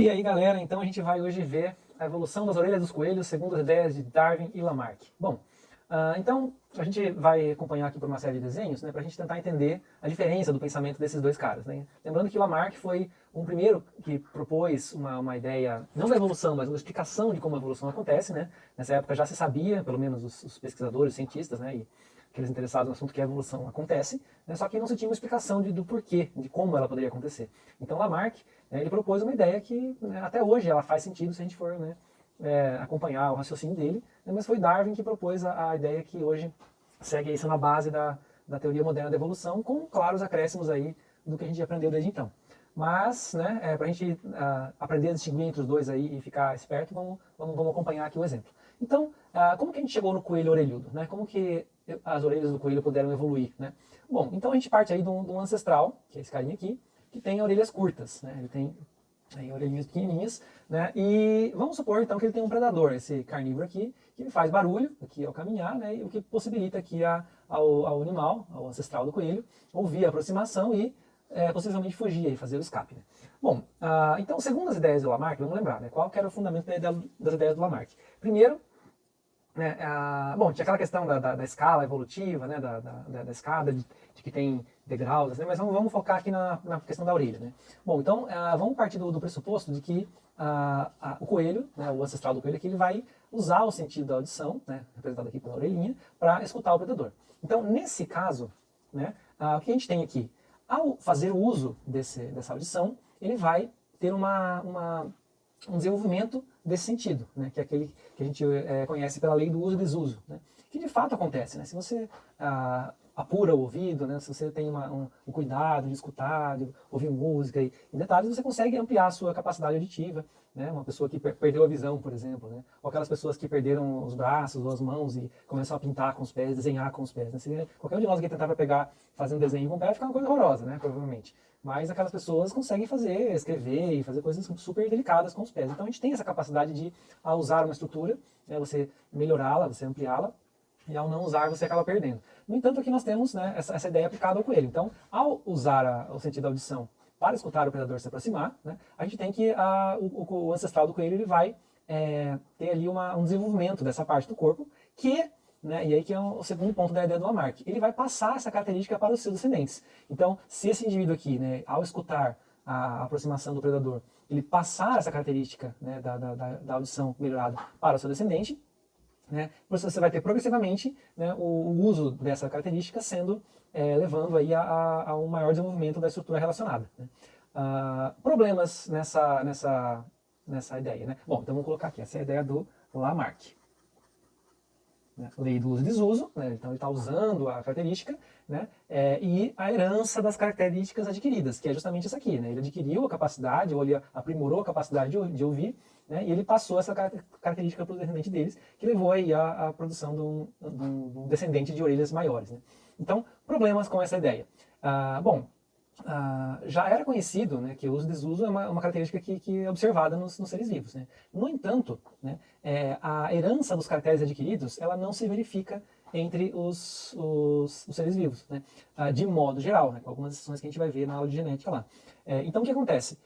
E aí, galera, então a gente vai hoje ver a evolução das orelhas dos coelhos segundo as ideias de Darwin e Lamarck. Bom, então a gente vai acompanhar aqui por uma série de desenhos, né, para a gente tentar entender a diferença do pensamento desses dois caras. Né? Lembrando que Lamarck foi um primeiro que propôs uma ideia, não da evolução, mas uma explicação de como a evolução acontece. Né? Nessa época já se sabia, pelo menos os pesquisadores, os cientistas, né, e aqueles interessados no assunto, que a evolução acontece, né, só que não se tinha uma explicação do porquê, de como ela poderia acontecer. Então Lamarck, né, ele propôs uma ideia que, né, até hoje ela faz sentido se a gente for, né, acompanhar o raciocínio dele, né, mas foi Darwin que propôs a ideia que hoje segue aí sendo a base da teoria moderna da evolução, com claros acréscimos aí do que a gente aprendeu desde então. Mas, né, para a gente aprender a distinguir entre os dois aí e ficar esperto, vamos acompanhar aqui o exemplo. Então, como que a gente chegou no coelho orelhudo? Né? Como que as orelhas do coelho puderam evoluir? Né? Bom, então a gente parte aí de um ancestral, que é esse carinha aqui, que tem orelhas curtas. Né? Ele tem aí orelhinhas pequenininhas, né? E vamos supor então que ele tem um predador, esse carnívoro aqui, que ele faz barulho aqui ao caminhar, né? E o que possibilita aqui ao animal, ao ancestral do coelho, ouvir a aproximação e possivelmente fugir e fazer o escape. Né? Bom, então segundo as ideias do Lamarck, vamos lembrar, né? Qual que era o fundamento das ideias do Lamarck? Primeiro, né, bom, tinha aquela questão da escala evolutiva, né, da escada, de que tem degraus, né, mas vamos focar aqui na questão da orelha. Né. Bom, então vamos partir do pressuposto de que o coelho, né, o ancestral do coelho aqui, ele vai usar o sentido da audição, né, representado aqui pela orelhinha, para escutar o predador. Então, nesse caso, né, o que a gente tem aqui? Ao fazer o uso dessa audição, ele vai ter um desenvolvimento desse sentido, né, que é aquele que a gente conhece pela lei do uso e desuso, né, que de fato acontece. Né, se você apura o ouvido, né, se você tem um cuidado de escutar, de ouvir música e em detalhes, você consegue ampliar a sua capacidade auditiva. Né, uma pessoa que perdeu a visão, por exemplo, né, ou aquelas pessoas que perderam os braços ou as mãos e começam a pintar com os pés, desenhar com os pés. Né, qualquer um de nós que tentava fazer um desenho com o pé, fica uma coisa horrorosa, né, provavelmente. Mas aquelas pessoas conseguem escrever e fazer coisas super delicadas com os pés. Então a gente tem essa capacidade de, ao usar uma estrutura, né, você melhorá-la, você ampliá-la, e ao não usar você acaba perdendo. No entanto, aqui nós temos, né, essa ideia aplicada ao coelho. Então, ao usar o sentido da audição para escutar o predador se aproximar, né, a gente tem que o ancestral do coelho ele vai ter ali um desenvolvimento dessa parte do corpo que, né, e aí que é o segundo ponto da ideia do Lamarck, ele vai passar essa característica para os seus descendentes. Então, se esse indivíduo aqui, né, ao escutar a aproximação do predador, ele passar essa característica, né, da audição melhorada para o seu descendente, né, você vai ter progressivamente, né, o uso dessa característica sendo levando aí a um maior desenvolvimento da estrutura relacionada. Né. Problemas nessa ideia. Né. Bom, então vamos colocar aqui, essa é a ideia do Lamarck. Né, lei do uso e desuso, né, então ele está usando a característica, né, e a herança das características adquiridas, que é justamente essa aqui. Né, ele adquiriu a capacidade, ou ele aprimorou a capacidade de ouvir, né, e ele passou essa característica para o descendente deles, que levou aí à produção de um descendente de orelhas maiores. Né. Então, problemas com essa ideia. Bom, já era conhecido, né, que o uso e desuso é uma característica que é observada nos seres vivos. Né. No entanto, né, a herança dos caracteres adquiridos ela não se verifica entre os seres vivos, né, de modo geral, né, com algumas exceções que a gente vai ver na aula de genética lá. Então, o que acontece?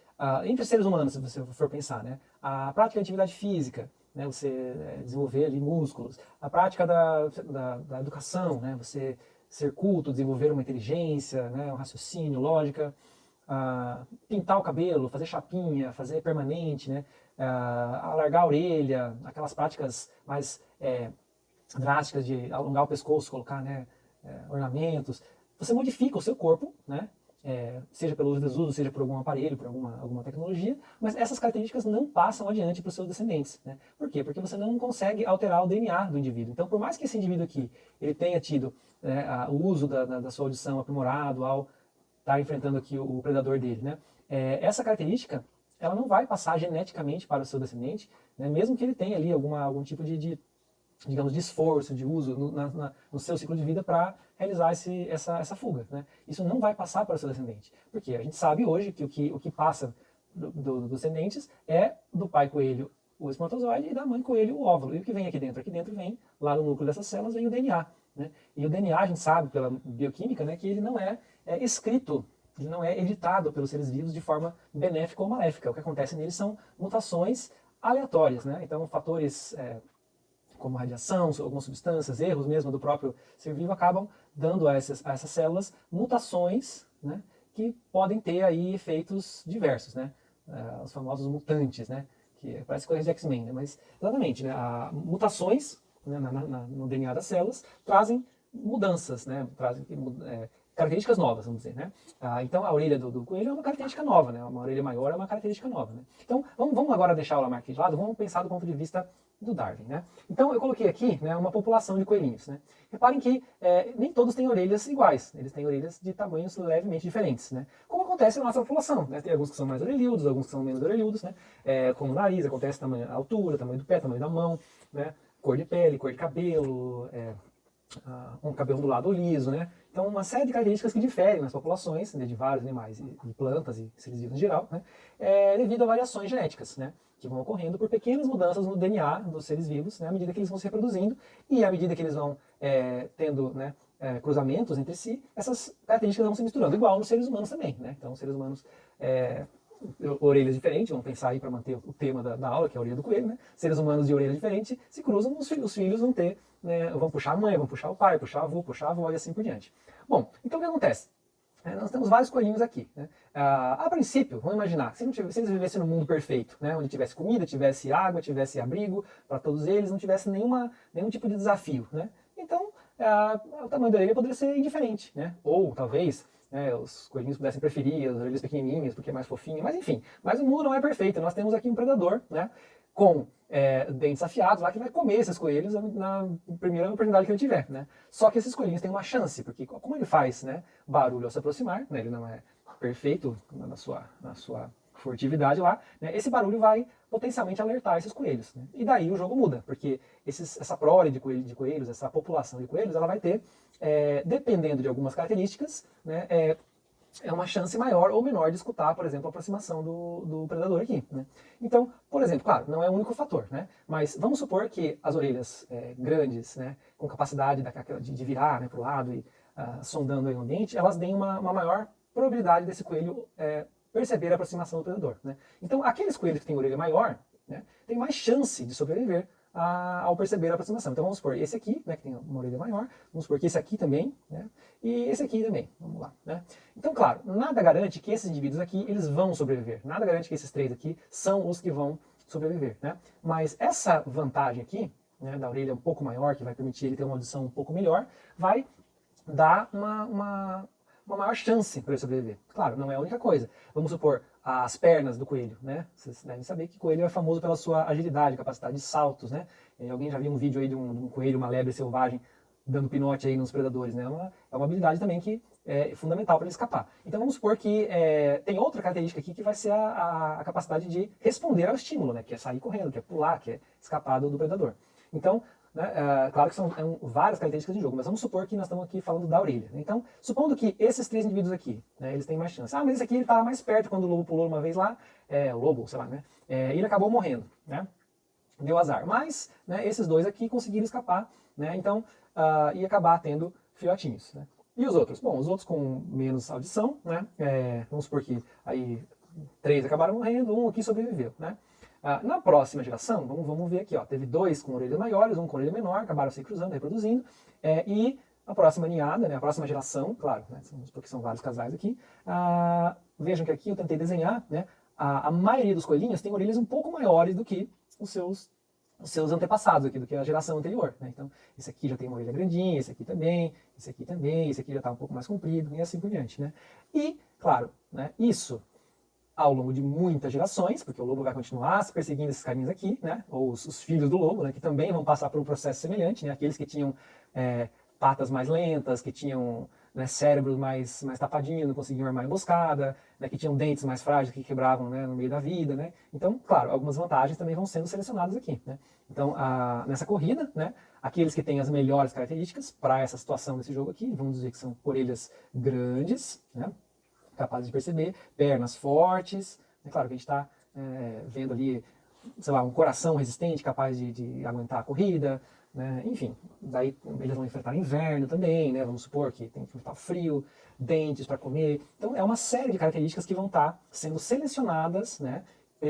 Entre seres humanos, se você for pensar, né, a prática de atividade física, né, você desenvolver ali músculos, a prática da educação, né, você ser culto, desenvolver uma inteligência, né, um raciocínio, lógica, pintar o cabelo, fazer chapinha, fazer permanente, né, alargar a orelha, aquelas práticas mais drásticas de alongar o pescoço, colocar, né, ornamentos. Você modifica o seu corpo, né, seja pelo uso e desuso, seja por algum aparelho, por alguma tecnologia, mas essas características não passam adiante para os seus descendentes. Né? Por quê? Porque você não consegue alterar o DNA do indivíduo. Então, por mais que esse indivíduo aqui ele tenha tido, né, o uso da sua audição aprimorado ao estar enfrentando aqui o predador dele, né, essa característica ela não vai passar geneticamente para o seu descendente, né, mesmo que ele tenha ali algum tipo digamos, de esforço, de uso no seu ciclo de vida para realizar essa fuga. Né? Isso não vai passar para o seu descendente. Porque a gente sabe hoje que o que passa dos descendentes é do pai coelho o espermatozoide e da mãe coelho o óvulo. E o que vem aqui dentro? Aqui dentro vem, lá no núcleo dessas células, vem o DNA. Né? E o DNA, a gente sabe pela bioquímica, né, que ele não é escrito ele não é editado pelos seres vivos de forma benéfica ou maléfica. O que acontece neles são mutações aleatórias, né? Então, fatores como radiação, algumas substâncias, erros mesmo do próprio ser vivo, acabam dando a essas células mutações, né, que podem ter aí efeitos diversos, né? Os famosos mutantes, né? Que parece coisa de X-Men, né? Mas exatamente, né? Mutações, né, no DNA das células trazem mudanças, né? Trazem características novas, vamos dizer, né? Então a orelha do coelho é uma característica nova, né? Uma orelha maior é uma característica nova, né? Então vamos agora deixar o Lamarck de lado, vamos pensar do ponto de vista do Darwin, né? Então eu coloquei aqui, né, uma população de coelhinhos, né? Reparem que nem todos têm orelhas iguais, eles têm orelhas de tamanhos levemente diferentes, né? Como acontece na nossa população, né? Tem alguns que são mais orelhudos, alguns que são menos orelhudos, né? Como o nariz, acontece tamanho, altura, tamanho do pé, tamanho da mão, né? Cor de pele, cor de cabelo, um cabelo ondulado ou liso, né? Então, uma série de características que diferem nas populações, né, de vários animais e plantas e seres vivos em geral, né, devido a variações genéticas, né, que vão ocorrendo por pequenas mudanças no DNA dos seres vivos, né, à medida que eles vão se reproduzindo e à medida que eles vão tendo, né, cruzamentos entre si, essas características vão se misturando, igual nos seres humanos também, né? Então, os seres humanos orelhas diferentes, vamos pensar aí para manter o tema da aula, que é a orelha do coelho, né? Seres humanos de orelha diferente se cruzam, os filhos vão ter, né, vão puxar a mãe, vão puxar o pai, puxar o avô, puxar a avó e assim por diante. Bom, então o que acontece? Nós temos vários coelhinhos aqui, né? A princípio, vamos imaginar, se eles vivessem num mundo perfeito, né, onde tivesse comida, tivesse água, tivesse abrigo para todos eles, não tivesse nenhum tipo de desafio, né? Então, o tamanho da orelha poderia ser indiferente, né? Ou talvez os coelhinhos pudessem preferir as orelhas pequenininhas porque é mais fofinho, mas enfim. Mas o mundo não é perfeito, nós temos aqui um predador, né, com dentes afiados lá que vai comer esses coelhos na primeira oportunidade que ele tiver, né. Só que esses coelhinhos têm uma chance, porque como ele faz, né, barulho ao se aproximar, né, ele não é perfeito na sua furtividade lá, né, esse barulho vai potencialmente alertar esses coelhos, né. E daí o jogo muda, porque essa prole de coelhos, essa população de coelhos, ela vai ter, dependendo de algumas características, né, uma chance maior ou menor de escutar, por exemplo, a aproximação do predador aqui, né? Então, por exemplo, claro, não é o único fator, né? Mas vamos supor que as orelhas grandes, né, com capacidade de virar, né, para o lado e sondando aí o ambiente, elas deem uma maior probabilidade desse coelho perceber a aproximação do predador, né? Então, aqueles coelhos que têm orelha maior, né, têm mais chance de sobreviver ao perceber a aproximação. Então vamos supor esse aqui, né, que tem uma orelha maior, vamos supor que esse aqui também, né, e esse aqui também, vamos lá, né. Então, claro, nada garante que esses indivíduos aqui, eles vão sobreviver, nada garante que esses três aqui são os que vão sobreviver, né. Mas essa vantagem aqui, né, da orelha um pouco maior, que vai permitir ele ter uma audição um pouco melhor, vai dar uma maior chance para ele sobreviver. Claro, não é a única coisa. Vamos supor as pernas do coelho, né? Vocês devem saber que o coelho é famoso pela sua agilidade, capacidade de saltos, né? Alguém já viu um vídeo aí de um coelho, uma lebre selvagem, dando pinote aí nos predadores, né? É uma habilidade também que é fundamental para ele escapar. Então vamos supor que tem outra característica aqui que vai ser a capacidade de responder ao estímulo, né? Que é sair correndo, que é pular, que é escapar do predador. Então, né, claro que são várias características de jogo, mas vamos supor que nós estamos aqui falando da orelha. Então, supondo que esses três indivíduos aqui, né, eles têm mais chance. Mas esse aqui ele estava mais perto quando o lobo pulou uma vez lá, o lobo, sei lá, né? E ele acabou morrendo, né? Deu azar. Mas, né, esses dois aqui conseguiram escapar, né? Então, ia acabar tendo filhotinhos, né? E os outros? Bom, os outros com menos audição, né? Vamos supor que aí 3 acabaram morrendo, um aqui sobreviveu, né? Na próxima geração, vamos ver aqui, ó, teve 2 com orelhas maiores, um com orelha menor, acabaram se cruzando, reproduzindo, e a próxima ninhada, né, a próxima geração, claro, né, porque são vários casais aqui, vejam que aqui eu tentei desenhar, né, a maioria dos coelhinhos tem orelhas um pouco maiores do que os seus antepassados aqui, do que a geração anterior, né? Então, esse aqui já tem uma orelha grandinha, esse aqui também, esse aqui também, esse aqui já está um pouco mais comprido, e assim por diante, né? E, claro, né, isso ao longo de muitas gerações, porque o lobo vai continuar se perseguindo esses carinhas aqui, né? Ou os filhos do lobo, né? Que também vão passar por um processo semelhante, né? Aqueles que tinham patas mais lentas, que tinham, né, cérebros mais tapadinhos, não conseguiam armar emboscada, né? Que tinham dentes mais frágeis que quebravam, né, no meio da vida, né? Então, claro, algumas vantagens também vão sendo selecionadas aqui, né? Então, nessa corrida, né? Aqueles que têm as melhores características para essa situação desse jogo aqui, vamos dizer que são orelhas grandes, né? Capazes de perceber, pernas fortes, é claro que a gente está vendo ali, sei lá, um coração resistente, capaz de aguentar a corrida, né? Enfim, daí eles vão enfrentar inverno também, né? Vamos supor que tem que enfrentar frio, dentes para comer. Então é uma série de características que vão estar sendo selecionadas, né,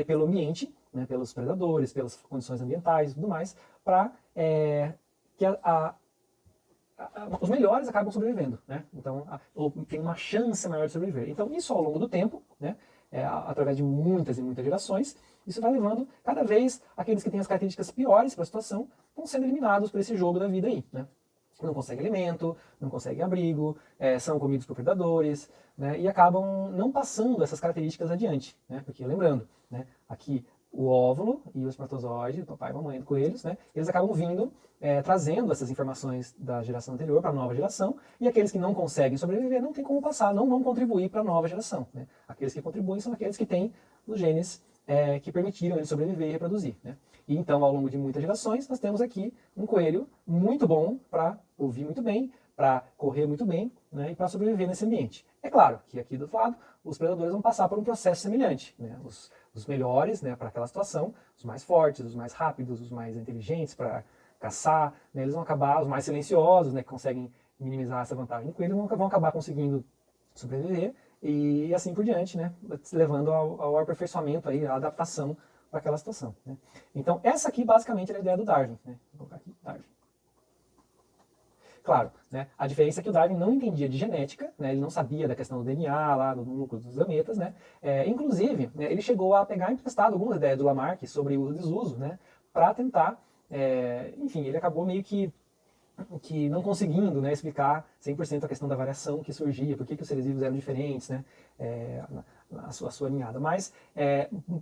pelo ambiente, né, pelos predadores, pelas condições ambientais e tudo mais, para que os melhores acabam sobrevivendo, né? Então, ou tem uma chance maior de sobreviver. Então, isso ao longo do tempo, né? Através de muitas e muitas gerações, isso vai levando cada vez aqueles que têm as características piores para a situação vão sendo eliminados por esse jogo da vida aí, né? Não conseguem alimento, não conseguem abrigo, são comidos por predadores, né? E acabam não passando essas características adiante, né? Porque lembrando, né? Aqui o óvulo e o espermatozoide, o papai e a mamãe dos coelhos, né, eles acabam vindo, trazendo essas informações da geração anterior para a nova geração, e aqueles que não conseguem sobreviver não tem como passar, não vão contribuir para a nova geração. Né? Aqueles que contribuem são aqueles que têm os genes que permitiram ele sobreviver e reproduzir. Né? E então, ao longo de muitas gerações, nós temos aqui um coelho muito bom para ouvir muito bem, para correr muito bem, né, e para sobreviver nesse ambiente. É claro que aqui do outro lado, os predadores vão passar por um processo semelhante. Né? Os melhores, né, para aquela situação, os mais fortes, os mais rápidos, os mais inteligentes para caçar, né, eles vão acabar, os mais silenciosos, né, que conseguem minimizar essa vantagem do coelho, vão acabar conseguindo sobreviver e assim por diante, né, levando ao aperfeiçoamento, aí, à adaptação para aquela situação. Né. Então, essa aqui basicamente é a ideia do Darwin. Né. Vou colocar aqui, Darwin. Claro, né, a diferença é que o Darwin não entendia de genética, né, ele não sabia da questão do DNA, lá do núcleo dos gametas, né, inclusive, né, ele chegou a pegar emprestado algumas ideias do Lamarck sobre uso e desuso, né, para tentar, enfim, ele acabou meio que não conseguindo, né, explicar 100% a questão da variação que surgia, por que os seres vivos eram diferentes, né, a sua ninhada. Mas,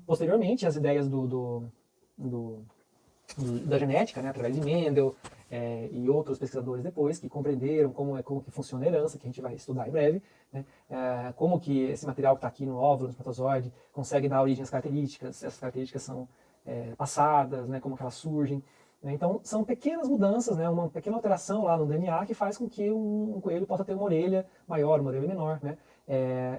posteriormente, as ideias da genética, né, através de Mendel e outros pesquisadores depois, que compreenderam como que funciona a herança, que a gente vai estudar em breve, né, como que esse material que está aqui no óvulo, no espermatozoide, consegue dar origem às características, essas características são passadas, né, como que elas surgem. Né, então, são pequenas mudanças, né, uma pequena alteração lá no DNA que faz com que um coelho possa ter uma orelha maior, uma orelha menor, né,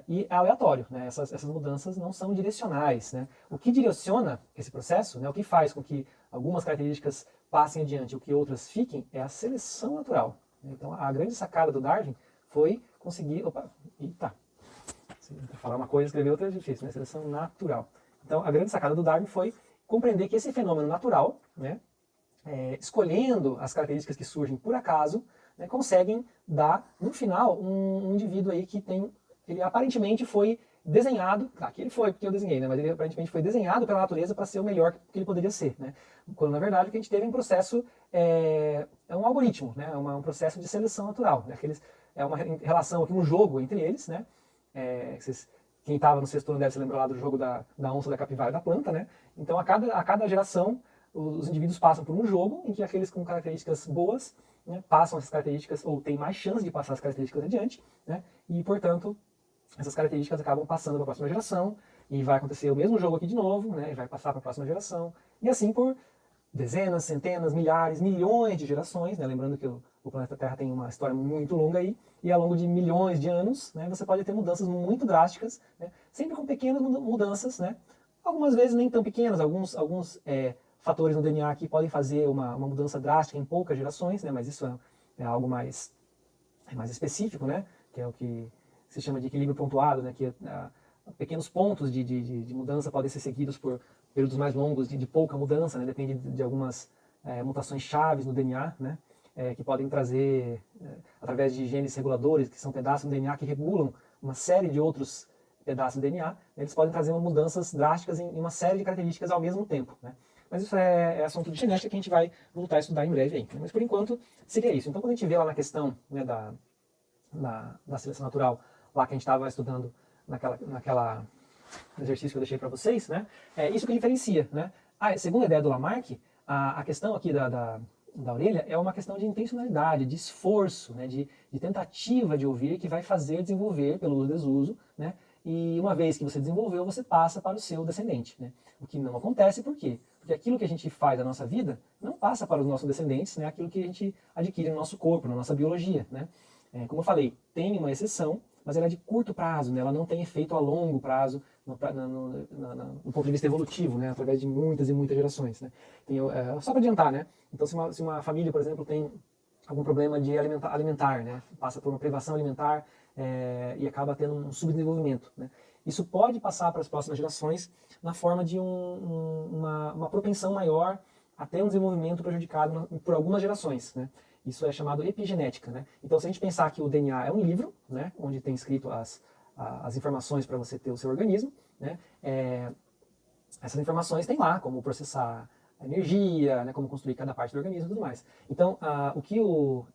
e é aleatório, né, essas mudanças não são direcionais. Né. O que direciona esse processo, né, o que faz com que algumas características passem adiante, o que outras fiquem, é a seleção natural. Então, a grande sacada do Darwin foi conseguir... Opa, eita! Falar uma coisa, escrever outra é difícil, né? Seleção natural. Então, a grande sacada do Darwin foi compreender que esse fenômeno natural, né, escolhendo as características que surgem por acaso, né, conseguem dar, no final, um indivíduo aí que tem... Ele aparentemente foi desenhado, aqui ele foi porque eu desenhei, né, mas ele aparentemente foi desenhado pela natureza para ser o melhor que ele poderia ser, né, quando na verdade o que a gente teve é um processo, é um algoritmo, né, um processo de seleção natural, né, é uma relação aqui, um jogo entre eles, né, quem estava no sexto ano deve se lembrar lá do jogo da onça, da capivara e da planta, né, então a cada geração os indivíduos passam por um jogo em que aqueles com características boas, né, passam essas características, ou têm mais chance de passar as características adiante, né, e portanto essas características acabam passando para a próxima geração, e vai acontecer o mesmo jogo aqui de novo, né, e vai passar para a próxima geração, e assim por dezenas, centenas, milhares, milhões de gerações, né, lembrando que o planeta Terra tem uma história muito longa aí, e ao longo de milhões de anos, né, você pode ter mudanças muito drásticas, né, sempre com pequenas mudanças, né, algumas vezes nem tão pequenas, alguns fatores no DNA que podem fazer uma mudança drástica em poucas gerações, né, mas isso é algo mais específico, né, que é o que se chama de equilíbrio pontuado, né, que pequenos pontos de mudança podem ser seguidos por períodos mais longos de pouca mudança, né, depende de algumas mutações chaves no DNA, né, que podem trazer, através de genes reguladores, que são pedaços do DNA que regulam uma série de outros pedaços do DNA, eles podem trazer mudanças drásticas em uma série de características ao mesmo tempo. Né. Mas isso é assunto de genética que a gente vai voltar a estudar em breve aí. Mas por enquanto seria isso. Então quando a gente vê lá na questão, né, da seleção natural, lá que a gente estava estudando naquela exercício que eu deixei para vocês, né? É isso que diferencia, né? Segundo a ideia do Lamarck, a questão aqui da orelha é uma questão de intencionalidade, de esforço, né? de tentativa de ouvir que vai fazer desenvolver pelo uso e desuso, né? E uma vez que você desenvolveu, você passa para o seu descendente, né? O que não acontece, por quê? Porque aquilo que a gente faz na nossa vida não passa para os nossos descendentes, né? Aquilo que a gente adquire no nosso corpo, na nossa biologia, né? Como eu falei, tem uma exceção, mas ela é de curto prazo, né? Ela não tem efeito a longo prazo no ponto de vista evolutivo, né? Através de muitas e muitas gerações, né? Só para adiantar, né? Então, se uma família, por exemplo, tem algum problema de alimentar, né? Passa por uma privação alimentar e acaba tendo um subdesenvolvimento, né? Isso pode passar para as próximas gerações na forma de uma propensão maior a ter um desenvolvimento prejudicado por algumas gerações, né? Isso é chamado epigenética, né? Então, se a gente pensar que o DNA é um livro, né? Onde tem escrito as informações para você ter o seu organismo, né? Essas informações tem lá como processar a energia, né? Como construir cada parte do organismo e tudo mais. Então, o que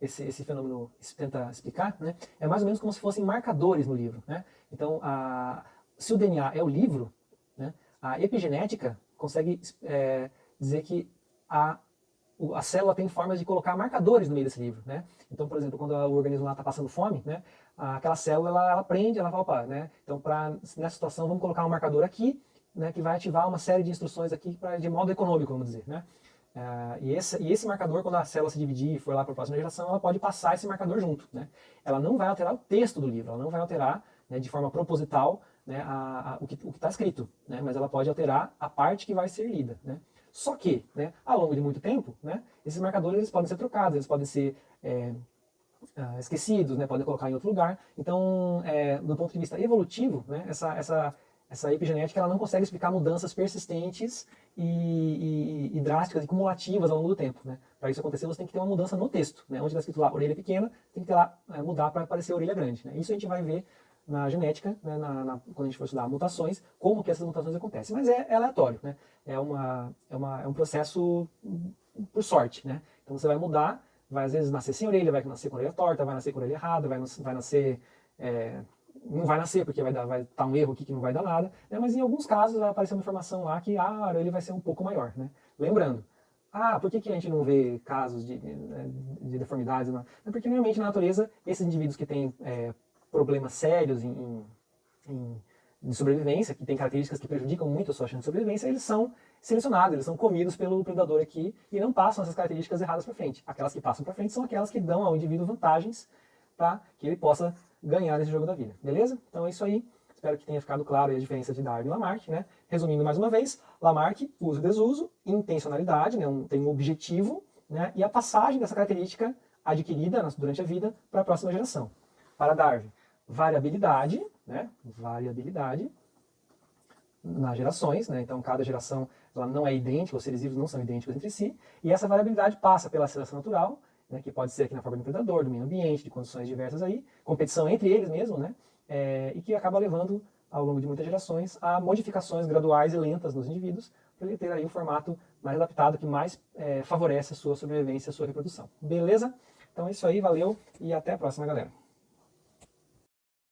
esse fenômeno tenta explicar, né? É mais ou menos como se fossem marcadores no livro, né? Então, se o DNA é o livro, né? A epigenética consegue dizer que a célula tem formas de colocar marcadores no meio desse livro, né? Então, por exemplo, quando o organismo lá está passando fome, né? Aquela célula ela aprende, ela fala, opa, né? Então, nessa situação, vamos colocar um marcador aqui, né? Que vai ativar uma série de instruções aqui de modo econômico, vamos dizer, né? E esse marcador, quando a célula se dividir e for lá para a próxima geração, ela pode passar esse marcador junto, né? Ela não vai alterar o texto do livro, ela não vai alterar, né, de forma proposital, né, o que está escrito, né? Mas ela pode alterar a parte que vai ser lida, né? Só que, né, ao longo de muito tempo, né, esses marcadores eles podem ser trocados, eles podem ser esquecidos, né, podem colocar em outro lugar. Então, do ponto de vista evolutivo, né, essa epigenética ela não consegue explicar mudanças persistentes e drásticas e cumulativas ao longo do tempo, né? Para isso acontecer, você tem que ter uma mudança no texto, né? Onde está escrito lá orelha pequena, tem que ter lá mudar para aparecer orelha grande, né? Isso a gente vai ver na genética, né, quando a gente for estudar mutações, como que essas mutações acontecem. Mas é aleatório, né? É um processo por sorte, né? Então você vai mudar, vai às vezes nascer sem orelha, vai nascer com a orelha torta, vai nascer com a orelha errada, vai nascer... não vai nascer porque vai estar um erro aqui que não vai dar nada, né? Mas em alguns casos vai aparecer uma informação lá que a orelha vai ser um pouco maior, né? Lembrando, por que a gente não vê casos de deformidades? Não? É porque normalmente na natureza, esses indivíduos que têm problemas sérios de sobrevivência, que têm características que prejudicam muito a sua chance de sobrevivência, eles são selecionados, eles são comidos pelo predador aqui e não passam essas características erradas para frente. Aquelas que passam para frente são aquelas que dão ao indivíduo vantagens para que ele possa ganhar nesse jogo da vida, beleza? Então é isso aí. Espero que tenha ficado claro a diferença de Darwin e Lamarck, né? Resumindo mais uma vez, Lamarck, uso e desuso, intencionalidade, né? Tem um objetivo, né? E a passagem dessa característica adquirida durante a vida para a próxima geração. Para Darwin, variabilidade, né? Variabilidade nas gerações, né? Então cada geração ela não é idêntica, os seres vivos não são idênticos entre si, e essa variabilidade passa pela seleção natural, né, que pode ser aqui na forma do predador, do meio ambiente, de condições diversas aí, competição entre eles mesmo, né, e que acaba levando, ao longo de muitas gerações, a modificações graduais e lentas nos indivíduos, para ele ter aí um formato mais adaptado, que mais favorece a sua sobrevivência, a sua reprodução. Beleza? Então é isso aí, valeu e até a próxima, galera.